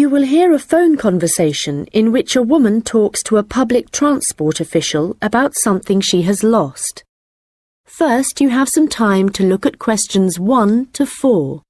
You will hear a phone conversation in which a woman talks to a public transport official about something she has lost. First, you have some time to look at questions 1 to 4.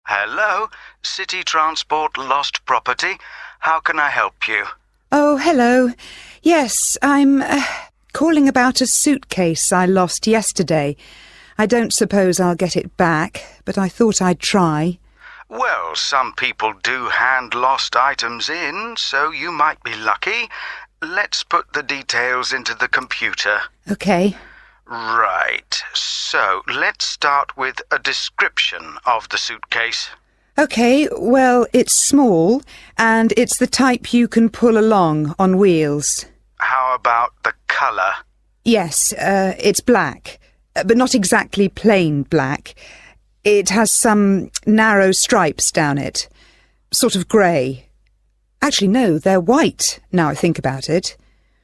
Hello, City Transport Lost Property. How can I help you? Oh, hello. Yes, I'm calling about a suitcase I lost yesterday. I don't suppose I'll get it back, but I thought I'd try. Well, some people do hand lost items in, so you might be lucky. Let's put the details into the computer. OK. Right, so let's start with a description of the suitcase. OK, well, it's small, and it's the type you can pull along on wheels. How about the colour? Yes, it's black, but not exactly plain black. It has some narrow stripes down it, sort of grey. Actually, no, they're white, now I think about it.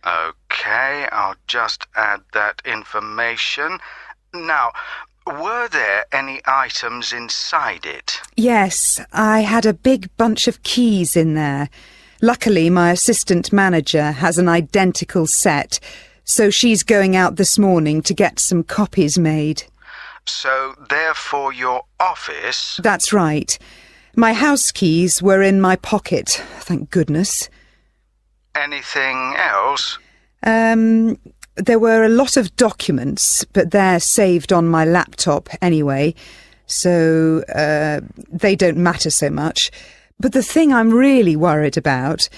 OK, I'll just add that information. Now, were there any items inside it? Yes, I had a big bunch of keys in there. Luckily, my assistant manager has an identical set, so she's going out this morning to get some copies made. So, therefore, your office... That's right. My house keys were in my pocket, thank goodness. Anything else? There were a lot of documents, but they're saved on my laptop anyway, so they don't matter so much. But the thing I'm really worried about,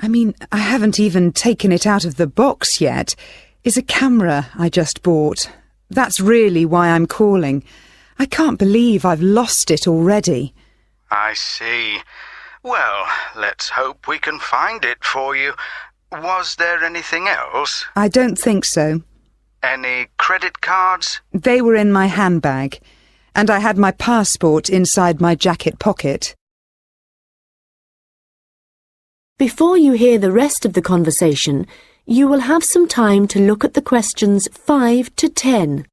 I haven't even taken it out of the box yet, is a camera I just bought. That's really why I'm calling. I can't believe I've lost it already. I see. Well, let's hope we can find it for you. Was there anything else? I don't think so. Any credit cards? They were in my handbag, and I had my passport inside my jacket pocket. Before you hear the rest of the conversation, you will have some time to look at the questions 5 to 10.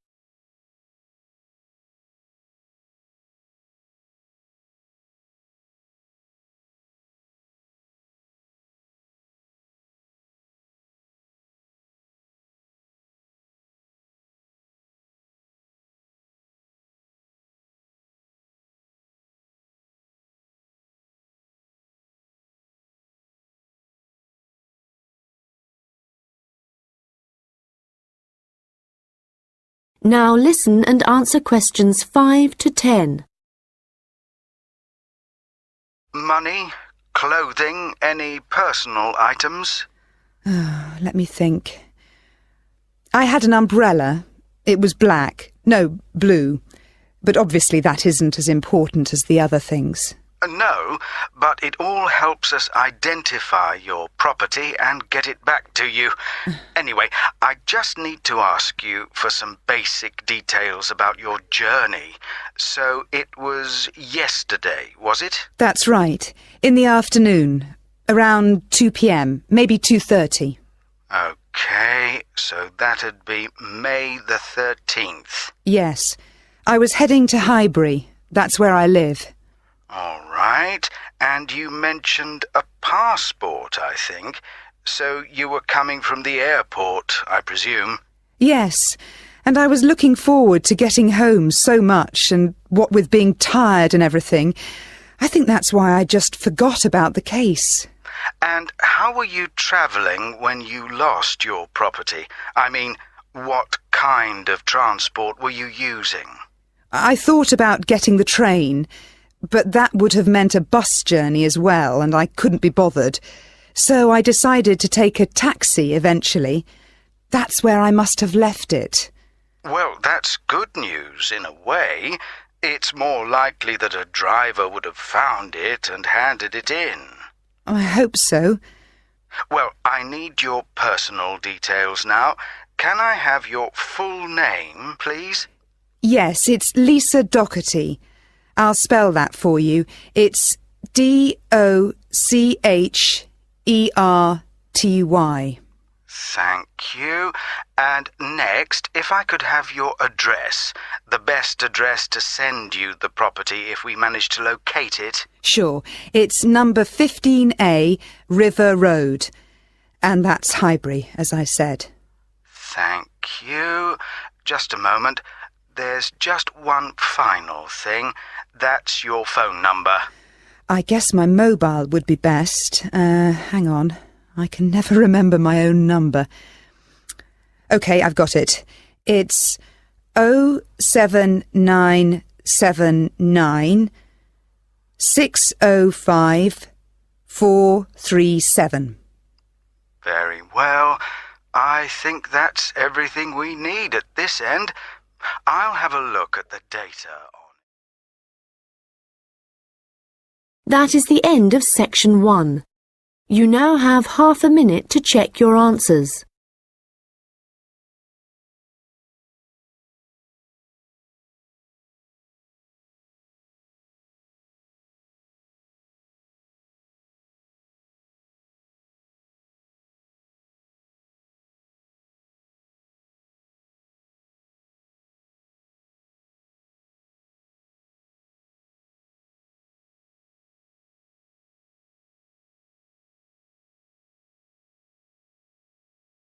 Now listen and answer questions 5 to 10. Money, clothing, any personal items? Let me think. I had an umbrella. It was black. No, blue. But obviously that isn't as important as the other things. No, but it all helps us identify your property and get it back to you. Anyway, I just need to ask you for some basic details about your journey. So it was yesterday, was it? That's right. In the afternoon. Around 2 p.m, maybe 2:30. OK, so that'd be May the 13th. Yes. I was heading to Highbury. That's where I live. All right, and you mentioned a passport, I think. So you were coming from the airport, I presume? Yes, and I was looking forward to getting home so much, and what with being tired and everything, I think that's why I just forgot about the case. And how were you travelling when you lost your property? What kind of transport were you using? I thought about getting the train, but that would have meant a bus journey as well, and I couldn't be bothered. So I decided to take a taxi eventually. That's where I must have left it. Well, that's good news in a way. It's more likely that a driver would have found it and handed it in. I hope so. Well, I need your personal details now. Can I have your full name, please? Yes, it's Lisa Docherty. I'll spell that for you. It's Docherty. Thank you. And next, if I could have your address, the best address to send you the property if we manage to locate it. Sure. It's number 15A, River Road. And that's Highbury, as I said. Thank you. Just a moment. There's just one final thing. That's your phone number. I guess my mobile would be best. Hang on. I can never remember my own number. OK, I've got it. It's 07979 605 437. Very well. I think that's everything we need at this end. I'll have a look at the data on... That is the end of section 1. You now have half a minute to check your answers.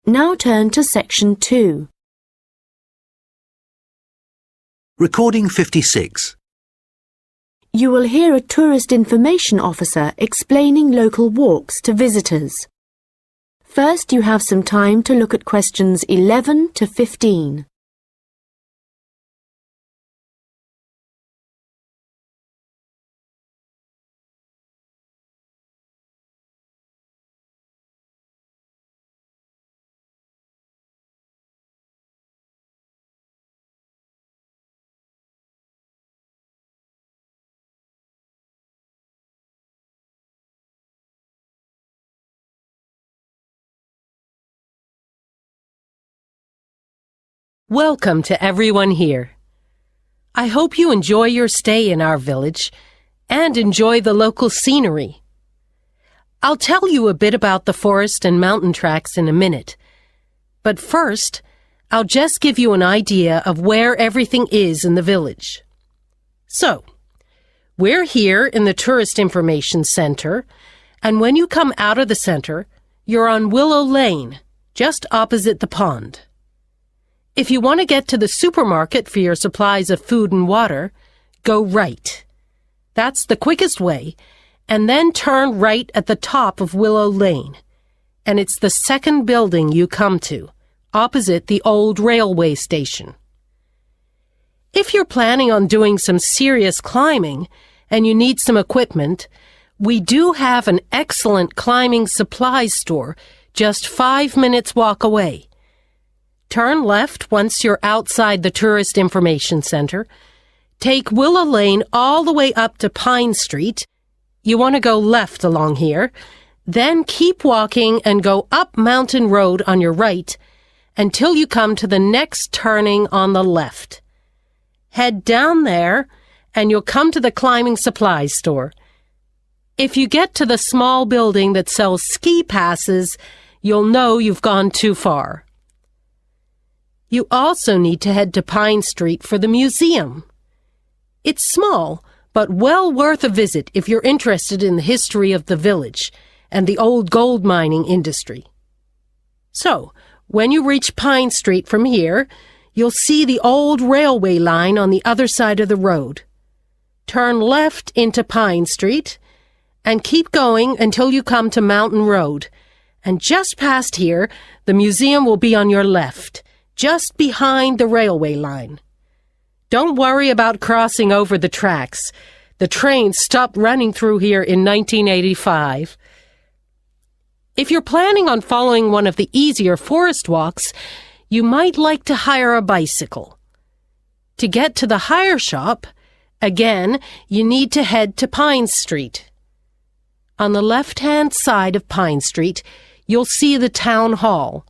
Now turn to section 2. Recording 56. You will hear a tourist information officer explaining local walks to visitors. First, you have some time to look at questions 11 to 15. Welcome to everyone here. I hope you enjoy your stay in our village and enjoy the local scenery. I'll tell you a bit about the forest and mountain tracks in a minute, but first, I'll just give you an idea of where everything is in the village. So, we're here in the Tourist Information Center, and when you come out of the center, you're on Willow Lane, just opposite the pond. If you want to get to the supermarket for your supplies of food and water, go right. That's the quickest way, and then turn right at the top of Willow Lane. And it's the second building you come to, opposite the old railway station. If you're planning on doing some serious climbing and you need some equipment, we do have an excellent climbing supplies store just 5 minutes walk away. Turn left once you're outside the Tourist Information Center. Take Willow Lane all the way up to Pine Street. You want to go left along here. Then keep walking and go up Mountain Road on your right until you come to the next turning on the left. Head down there and you'll come to the climbing supplies store. If you get to the small building that sells ski passes, you'll know you've gone too far. You also need to head to Pine Street for the museum. It's small, but well worth a visit if you're interested in the history of the village and the old gold mining industry. So, when you reach Pine Street from here, you'll see the old railway line on the other side of the road. Turn left into Pine Street and keep going until you come to Mountain Road. And just past here, the museum will be on your left, just behind the railway line. Don't worry about crossing over the tracks. The train stopped running through here in 1985. If you're planning on following one of the easier forest walks, you might like to hire a bicycle. To get to the hire shop, again, you need to head to Pine Street. On the left-hand side of Pine Street, you'll see the town hall.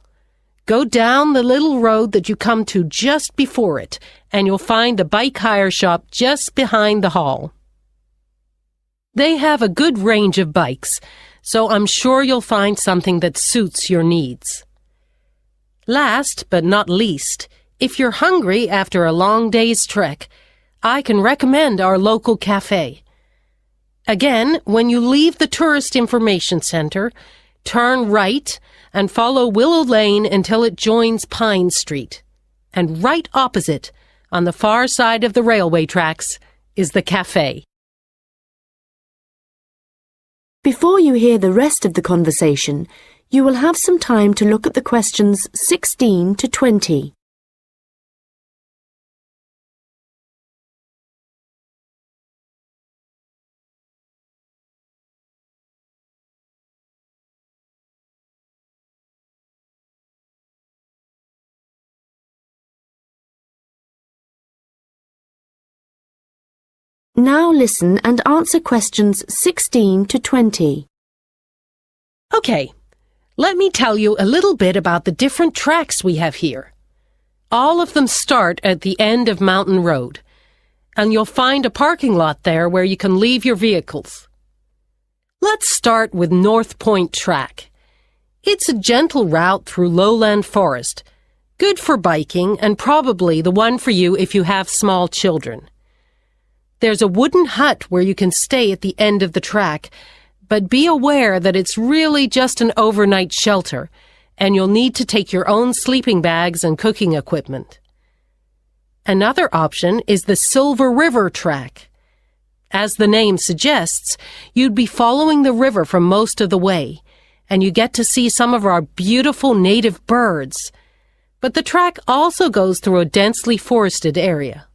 Go down the little road that you come to just before it, and you'll find the bike hire shop just behind the hall. They have a good range of bikes, so I'm sure you'll find something that suits your needs. Last but not least, if you're hungry after a long day's trek, I can recommend our local cafe. Again, when you leave the Tourist Information Center, turn right and follow Willow Lane until it joins Pine Street. And right opposite, on the far side of the railway tracks, is the cafe. Before you hear the rest of the conversation, you will have some time to look at the questions 16 to 20. Now listen and answer questions 16 to 20. Okay, let me tell you a little bit about the different tracks we have here. All of them start at the end of Mountain Road, and you'll find a parking lot there where you can leave your vehicles. Let's start with North Point Track. It's a gentle route through lowland forest, good for biking and probably the one for you if you have small children. There's a wooden hut where you can stay at the end of the track, but be aware that it's really just an overnight shelter, and you'll need to take your own sleeping bags and cooking equipment. Another option is the Silver River Track. As the name suggests, you'd be following the river for most of the way, and you get to see some of our beautiful native birds. But the track also goes through a densely forested area.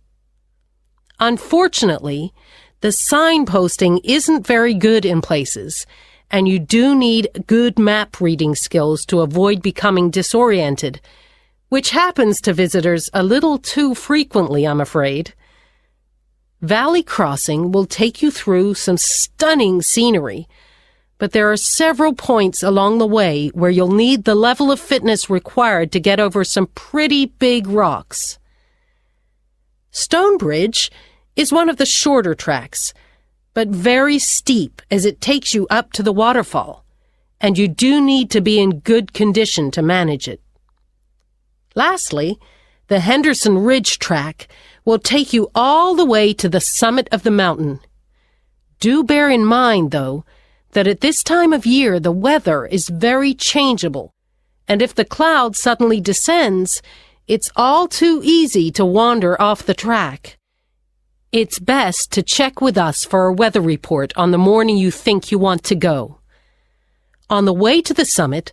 Unfortunately, the signposting isn't very good in places, and you do need good map reading skills to avoid becoming disoriented, which happens to visitors a little too frequently, I'm afraid. Valley Crossing will take you through some stunning scenery, but there are several points along the way where you'll need the level of fitness required to get over some pretty big rocks. Stonebridge is one of the shorter tracks, but very steep as it takes you up to the waterfall, and you do need to be in good condition to manage it. Lastly, the Henderson Ridge track will take you all the way to the summit of the mountain. Do bear in mind, though, that at this time of year the weather is very changeable, and if the cloud suddenly descends, it's all too easy to wander off the track. It's best to check with us for a weather report on the morning you think you want to go. On the way to the summit,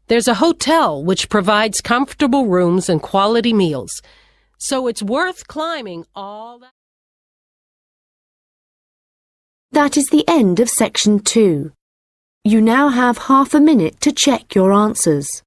there's a hotel which provides comfortable rooms and quality meals, so it's worth climbing all that. That is the end of section 2. You now have half a minute to check your answers.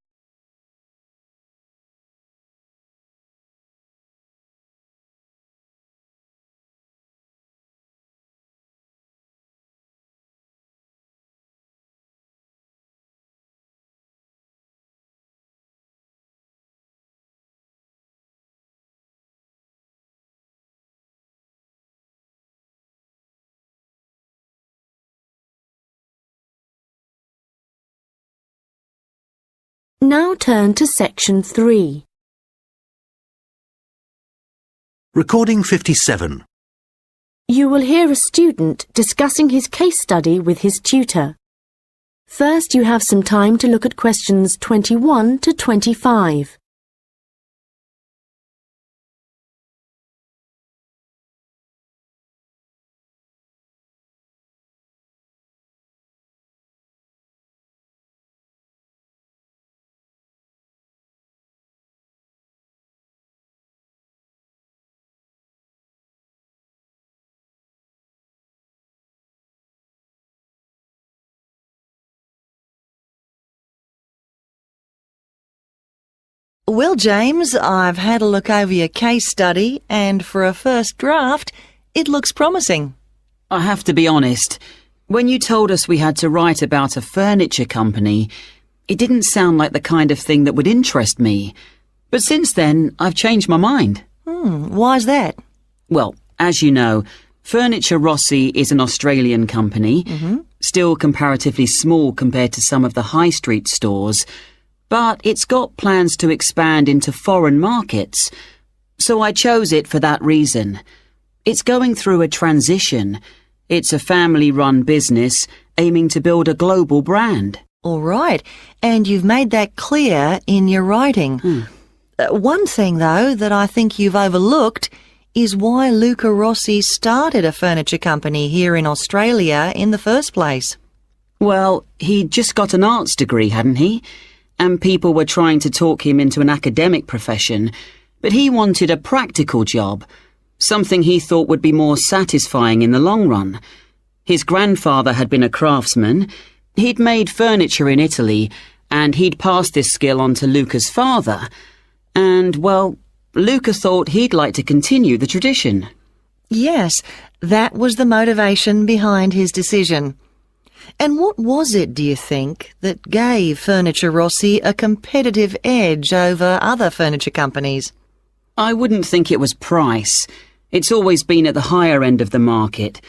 Now turn to section 3. Recording 57. You will hear a student discussing his case study with his tutor. First, you have some time to look at questions 21 to 25. Well, James, I've had a look over your case study, and for a first draft, it looks promising. I have to be honest, when you told us we had to write about a furniture company, It didn't sound like the kind of thing that would interest me. But since then, I've changed my mind. Why's that? Well, as you know, Furniture Rossi is an Australian company, still comparatively small compared to some of the high street stores, but it's got plans to expand into foreign markets. So I chose it for that reason. It's going through a transition. It's a family-run business aiming to build a global brand. All right, and you've made that clear in your writing. One thing, though, that I think you've overlooked is why Luca Rossi started a furniture company here in Australia in the first place. Well, he'd just got an arts degree, hadn't he? And people were trying to talk him into an academic profession, but he wanted a practical job, something he thought would be more satisfying in the long run. His grandfather had been a craftsman. He'd made furniture in Italy, and he'd passed this skill on to Luca's father. And, well, Luca thought he'd like to continue the tradition. Yes, that was the motivation behind his decision. And what was it, do you think, that gave Furniture Rossi a competitive edge over other furniture companies? I wouldn't think it was price. It's always been at the higher end of the market.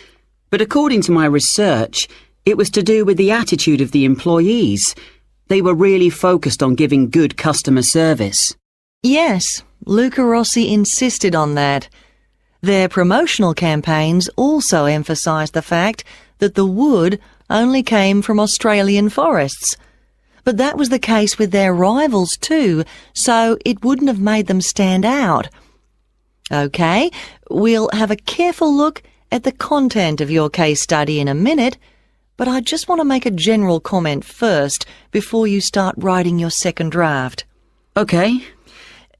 But according to my research, it was to do with the attitude of the employees. They were really focused on giving good customer service. Yes, Luca Rossi insisted on that. Their promotional campaigns also emphasised the fact that the wood only came from Australian forests. But that was the case with their rivals too, so it wouldn't have made them stand out. OK, we'll have a careful look at the content of your case study in a minute, but I just want to make a general comment first before you start writing your second draft. OK.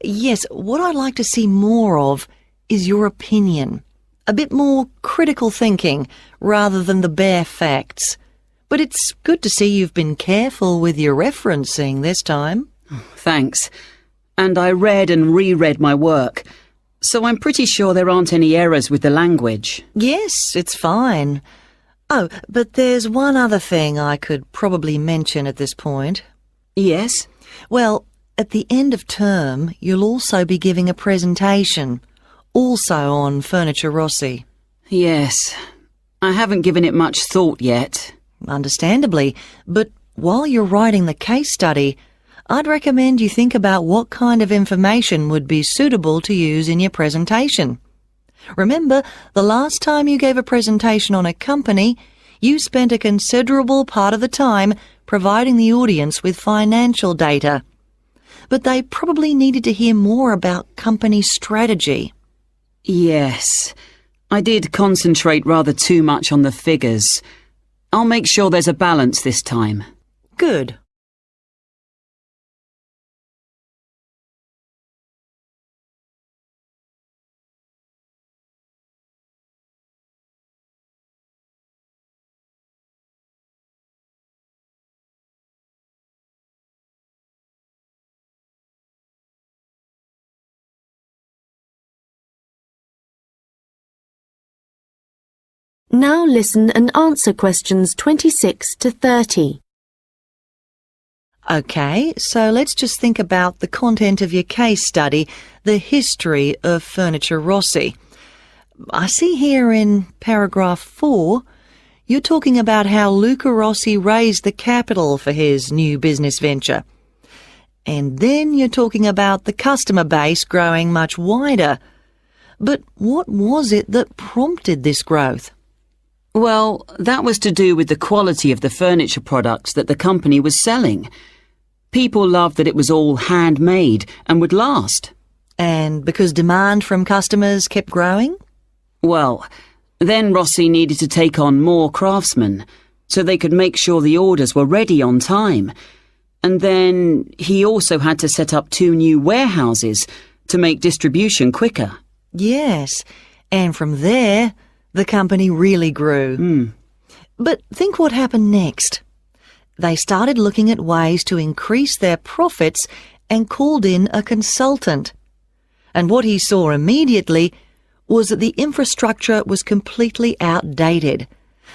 Yes, what I'd like to see more of is your opinion. A bit more critical thinking rather than the bare facts. But it's good to see you've been careful with your referencing this time. Thanks. And I read and reread my work, so I'm pretty sure there aren't any errors with the language. Yes, it's fine. Oh, but there's one other thing I could probably mention at this point. Yes? Well, at the end of term, you'll also be giving a presentation, also on Furniture Rossi. Yes. I haven't given it much thought yet. Understandably, but while you're writing the case study, I'd recommend you think about what kind of information would be suitable to use in your presentation. Remember, the last time you gave a presentation on a company, you spent a considerable part of the time providing the audience with financial data. But they probably needed to hear more about company strategy. Yes. I did concentrate rather too much on the figures. I'll make sure there's a balance this time. Good. Now listen and answer questions 26 to 30. OK, so let's just think about the content of your case study, the history of Furniture Rossi. I see here in paragraph 4, you're talking about how Luca Rossi raised the capital for his new business venture. And then you're talking about the customer base growing much wider. But what was it that prompted this growth? Well, that was to do with the quality of the furniture products that the company was selling. People loved that it was all handmade and would last. And because demand from customers kept growing? Well, then Rossi needed to take on more craftsmen, so they could make sure the orders were ready on time. And then he also had to set up 2 new warehouses to make distribution quicker. Yes, and from there, the company really grew. But think what happened next. They started looking at ways to increase their profits and called in a consultant. And what he saw immediately was that the infrastructure was completely outdated.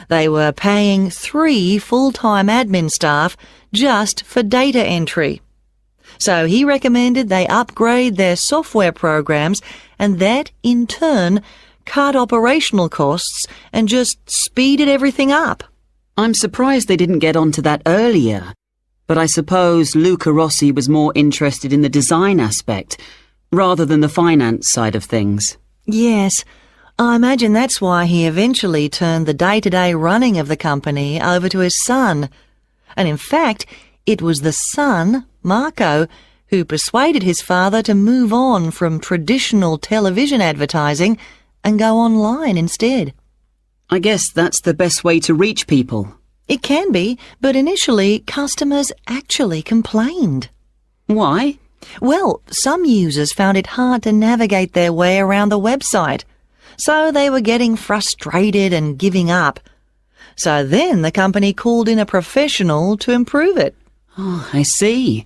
They were paying 3 full-time admin staff just for data entry. So he recommended they upgrade their software programs, and that, in turn, cut operational costs and just speeded everything up. I'm surprised they didn't get onto that earlier. But I suppose Luca Rossi was more interested in the design aspect, rather than the finance side of things. Yes, I imagine that's why he eventually turned the day-to-day running of the company over to his son. And in fact, it was the son, Marco, who persuaded his father to move on from traditional television advertising and go online instead. I guess that's the best way to reach people. It can be, but initially customers actually complained. Why? Well, some users found it hard to navigate their way around the website, so they were getting frustrated and giving up. So then the company called in a professional to improve it. Oh, I see.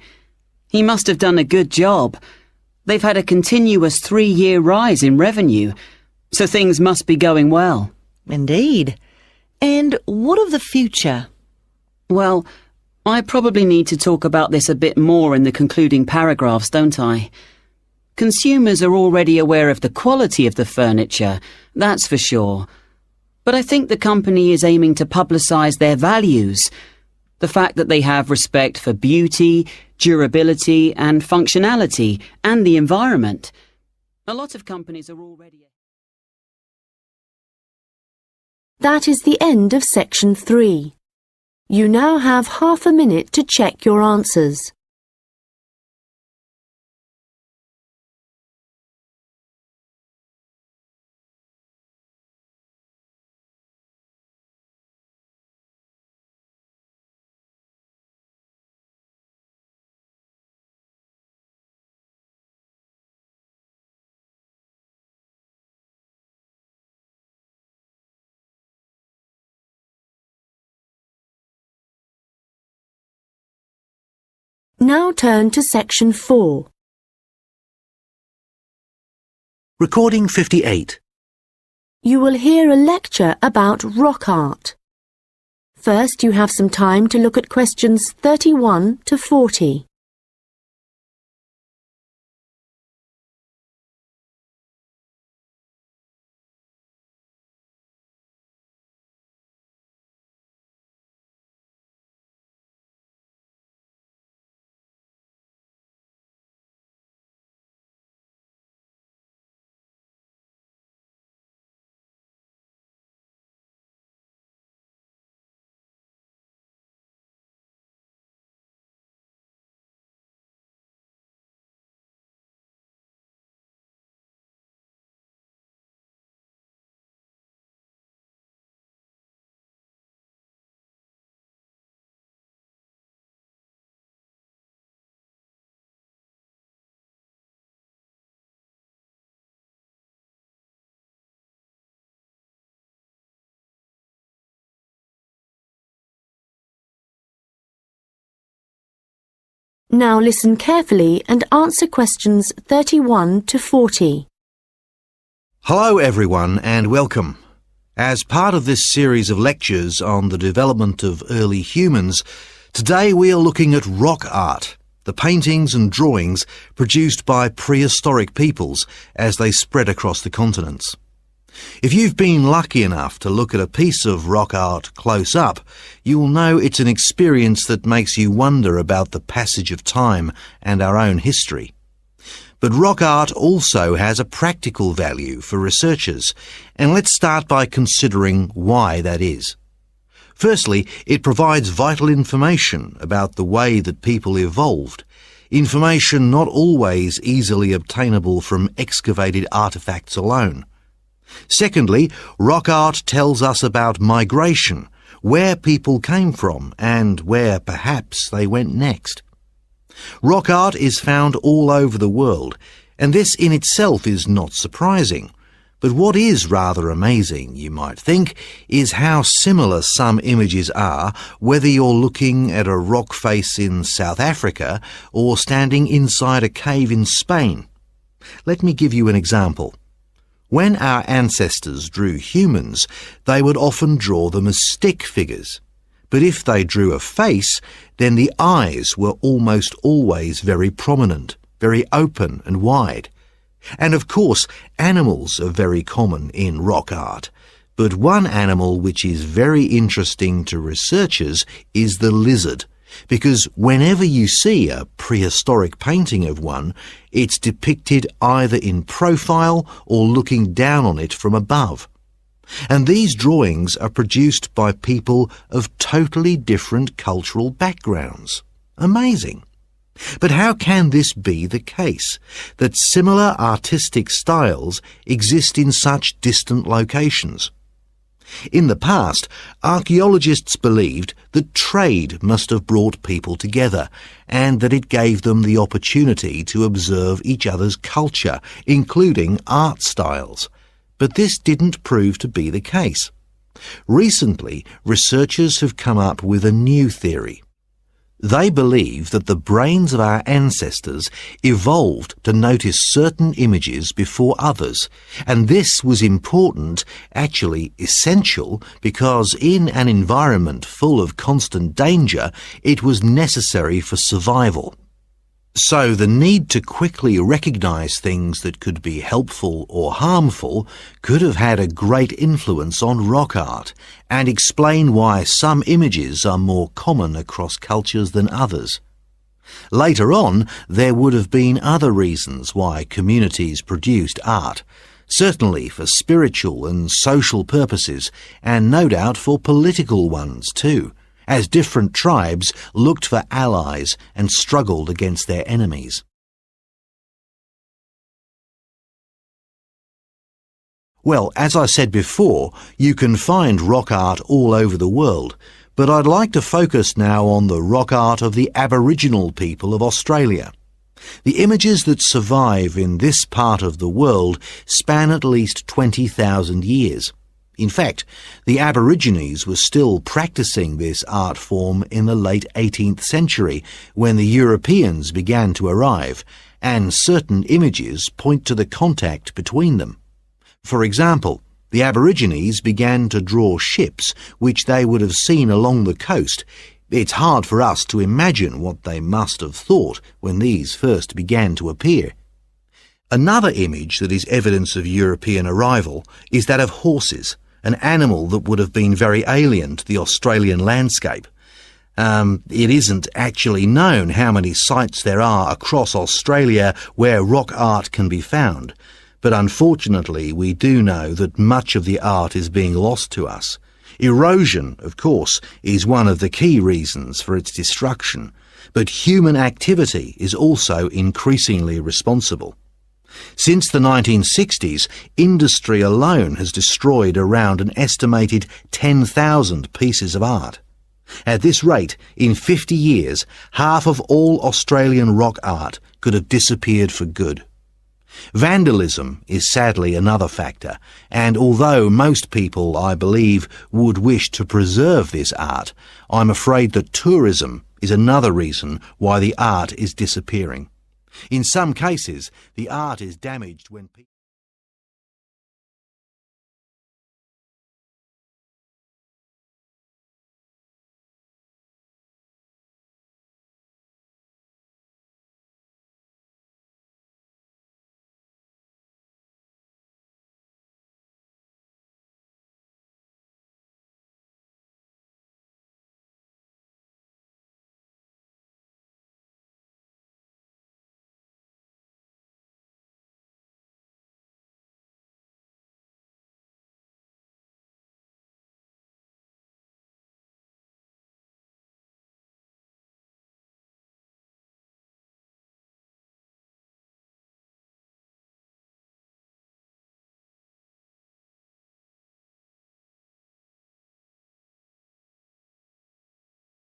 He must have done a good job. They've had a continuous 3-year rise in revenue, so things must be going well. Indeed. And what of the future? Well, I probably need to talk about this a bit more in the concluding paragraphs, don't I? Consumers are already aware of the quality of the furniture, that's for sure. But I think the company is aiming to publicise their values. The fact that they have respect for beauty, durability and functionality, and the environment. A lot of companies are already... That is the end of section 3. You now have half a minute to check your answers. Now turn to section 4. Recording 58. You will hear a lecture about rock art. First, you have some time to look at questions 31 to 40. Now listen carefully and answer questions 31 to 40. Hello everyone and welcome. As part of this series of lectures on the development of early humans, today we are looking at rock art, the paintings and drawings produced by prehistoric peoples as they spread across the continents. If you've been lucky enough to look at a piece of rock art close up, you'll know it's an experience that makes you wonder about the passage of time and our own history. But rock art also has a practical value for researchers, and let's start by considering why that is. Firstly, it provides vital information about the way that people evolved, information not always easily obtainable from excavated artefacts alone. Secondly, rock art tells us about migration, where people came from and where perhaps they went next. Rock art is found all over the world, and this in itself is not surprising. But what is rather amazing, you might think, is how similar some images are, whether you're looking at a rock face in South Africa or standing inside a cave in Spain. Let me give you an example. When our ancestors drew humans, they would often draw them as stick figures. But if they drew a face, then the eyes were almost always very prominent, very open and wide. And of course, animals are very common in rock art. But one animal which is very interesting to researchers is the lizard, because whenever you see a prehistoric painting of one, it's depicted either in profile or looking down on it from above. And these drawings are produced by people of totally different cultural backgrounds. Amazing. But how can this be the case, that similar artistic styles exist in such distant locations? In the past, archaeologists believed that trade must have brought people together, and that it gave them the opportunity to observe each other's culture, including art styles. But this didn't prove to be the case. Recently, researchers have come up with a new theory. They believe that the brains of our ancestors evolved to notice certain images before others, and this was important, actually essential, because in an environment full of constant danger, it was necessary for survival. So the need to quickly recognize things that could be helpful or harmful could have had a great influence on rock art and explain why some images are more common across cultures than others. Later on, there would have been other reasons why communities produced art, certainly for spiritual and social purposes, and no doubt for political ones too, as different tribes looked for allies and struggled against their enemies. Well, as I said before, you can find rock art all over the world, but I'd like to focus now on the rock art of the Aboriginal people of Australia. The images that survive in this part of the world span at least 20,000 years. In fact, the Aborigines were still practicing this art form in the late 18th century when the Europeans began to arrive, and certain images point to the contact between them. For example, the Aborigines began to draw ships which they would have seen along the coast. It's hard for us to imagine what they must have thought when these first began to appear. Another image that is evidence of European arrival is that of horses, an animal that would have been very alien to the Australian landscape. It isn't actually known how many sites there are across Australia where rock art can be found, but unfortunately we do know that much of the art is being lost to us. Erosion, of course, is one of the key reasons for its destruction, but human activity is also increasingly responsible. Since the 1960s, industry alone has destroyed around an estimated 10,000 pieces of art. At this rate, in 50 years, half of all Australian rock art could have disappeared for good. Vandalism is sadly another factor, and although most people, I believe, would wish to preserve this art, I'm afraid that tourism is another reason why the art is disappearing. In some cases, the art is damaged when people